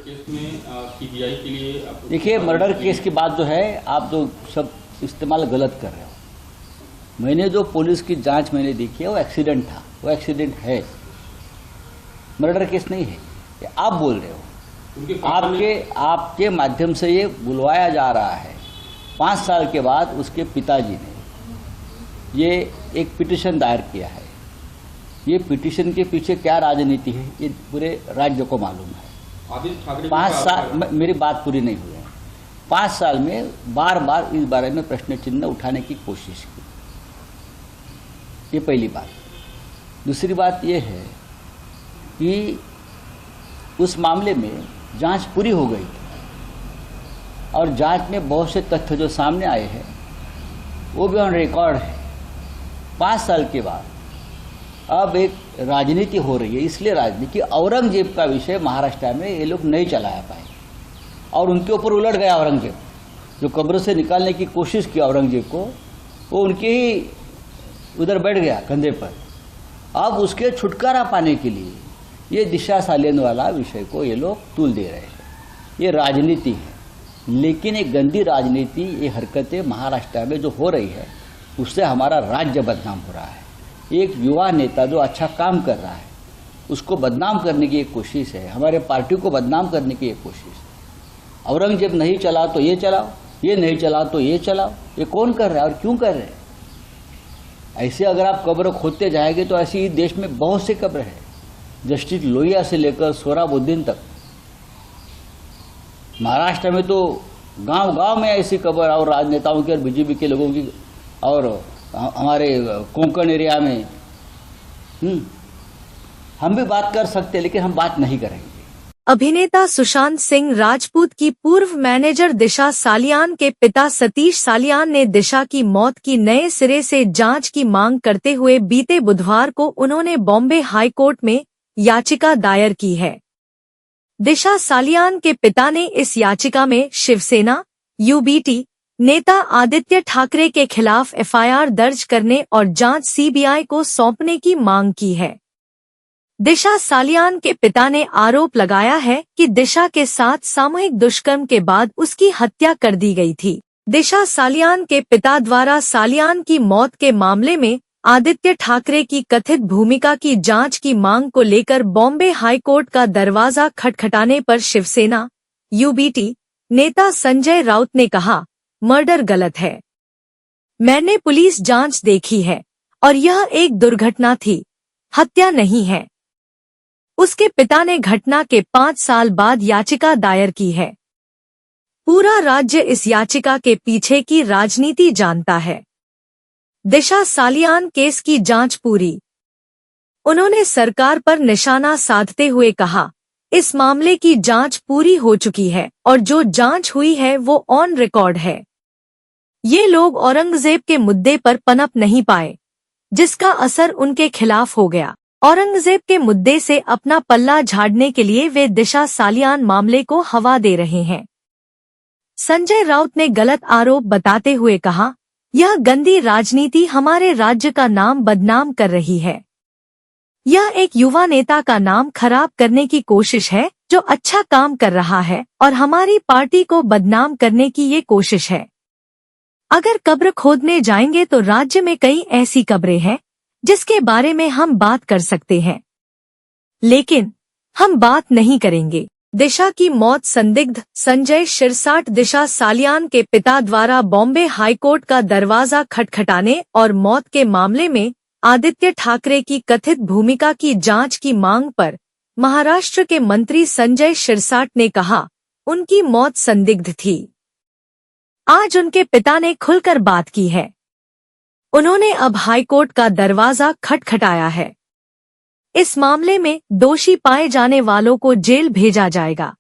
Case में CBI के लिए देखिए, मर्डर केस की बात जो है आप तो सब इस्तेमाल गलत कर रहे हो। मैंने जो पुलिस की जांच मैंने देखी है वो एक्सीडेंट था, वो एक्सीडेंट है, मर्डर केस नहीं है। ये आप बोल रहे हो, आपके माध्यम से ये बुलवाया जा रहा है। 5 साल के बाद उसके पिताजी ने ये एक पिटीशन दायर किया है। ये पिटीशन के पीछे क्या राजनीति है ये पूरे राज्य को मालूम है। 5 साल, मेरी बात पूरी नहीं हुई है। 5 साल में बार बार इस बारे में प्रश्न चिन्ह उठाने की कोशिश की, ये पहली बात। दूसरी बात ये है कि उस मामले में जांच पूरी हो गई थी और जांच में बहुत से तथ्य जो सामने आए हैं वो भी ऑन रिकॉर्ड है। 5 साल के बाद अब एक राजनीति हो रही है, इसलिए राजनीति औरंगजेब का विषय महाराष्ट्र में ये लोग नहीं चलाया पाए और उनके ऊपर उलट गया औरंगजेब। जो कब्र से निकालने की कोशिश की औरंगजेब को, वो उनके ही उधर बैठ गया कंधे पर। अब उसके छुटकारा पाने के लिए ये दिशा सालियन वाला विषय को ये लोग तूल दे रहे हैं। ये राजनीति है, लेकिन एक गंदी राजनीति, ये हरकतें महाराष्ट्र में जो हो रही है उससे हमारा राज्य बदनाम हो रहा है। एक युवा नेता जो अच्छा काम कर रहा है उसको बदनाम करने की एक कोशिश है, हमारे पार्टी को बदनाम करने की एक कोशिश है। औरंगजेब नहीं चला तो ये चलाओ, ये नहीं चला तो ये चलाओ। ये कौन कर रहा है और क्यों कर रहे हैं? ऐसे अगर आप कब्र खोदते जाएंगे तो ऐसी देश में बहुत से कब्र है, जस्टिस लोहिया से लेकर सोहराबुद्दीन तक। महाराष्ट्र में तो गांव गांव में ऐसी कब्र और राजनेताओं की और बीजेपी के लोगों की, और हमारे कोंकण एरिया में हम भी बात कर सकते हैं, लेकिन हम बात नहीं करेंगे। अभिनेता सुशांत सिंह राजपूत की पूर्व मैनेजर दिशा सालियान के पिता सतीश सालियान ने दिशा की मौत की नए सिरे से जांच की मांग करते हुए बीते बुधवार को उन्होंने बॉम्बे हाई कोर्ट में याचिका दायर की है। दिशा सालियान के पिता ने इस याचिका में शिवसेना यूबीटी नेता आदित्य ठाकरे के खिलाफ एफआईआर दर्ज करने और जांच सीबीआई को सौंपने की मांग की है। दिशा सालियान के पिता ने आरोप लगाया है कि दिशा के साथ सामूहिक दुष्कर्म के बाद उसकी हत्या कर दी गई थी। दिशा सालियान के पिता द्वारा सालियान की मौत के मामले में आदित्य ठाकरे की कथित भूमिका की जांच की मांग को लेकर बॉम्बे हाई कोर्ट का दरवाजा खटखटाने पर शिवसेना यूबीटी नेता संजय राउत ने कहा, मर्डर गलत है। मैंने पुलिस जांच देखी है और यह एक दुर्घटना थी, हत्या नहीं है। उसके पिता ने घटना के 5 साल बाद याचिका दायर की है। पूरा राज्य इस याचिका के पीछे की राजनीति जानता है। दिशा सालियान केस की जांच पूरी। उन्होंने सरकार पर निशाना साधते हुए कहा, इस मामले की जांच पूरी हो चुकी है और जो जांच हुई है वो ऑन रिकॉर्ड है। ये लोग औरंगजेब के मुद्दे पर पनप नहीं पाए, जिसका असर उनके खिलाफ हो गया। औरंगजेब के मुद्दे से अपना पल्ला झाड़ने के लिए वे दिशा सालियान मामले को हवा दे रहे हैं। संजय राउत ने गलत आरोप बताते हुए कहा, यह गंदी राजनीति हमारे राज्य का नाम बदनाम कर रही है। यह एक युवा नेता का नाम खराब करने की कोशिश है जो अच्छा काम कर रहा है, और हमारी पार्टी को बदनाम करने की ये कोशिश है। अगर कब्र खोदने जाएंगे तो राज्य में कई ऐसी कब्रें हैं जिसके बारे में हम बात कर सकते हैं, लेकिन हम बात नहीं करेंगे। दिशा की मौत संदिग्ध संजय शिरसाट दिशा सालियान के पिता द्वारा बॉम्बे हाईकोर्ट का दरवाजा खटखटाने और मौत के मामले में आदित्य ठाकरे की कथित भूमिका की जांच की मांग पर महाराष्ट्र के मंत्री संजय शिरसाट ने कहा, उनकी मौत संदिग्ध थी। आज उनके पिता ने खुलकर बात की है। उन्होंने अब हाईकोर्ट का दरवाजा खटखटाया है। इस मामले में दोषी पाए जाने वालों को जेल भेजा जाएगा।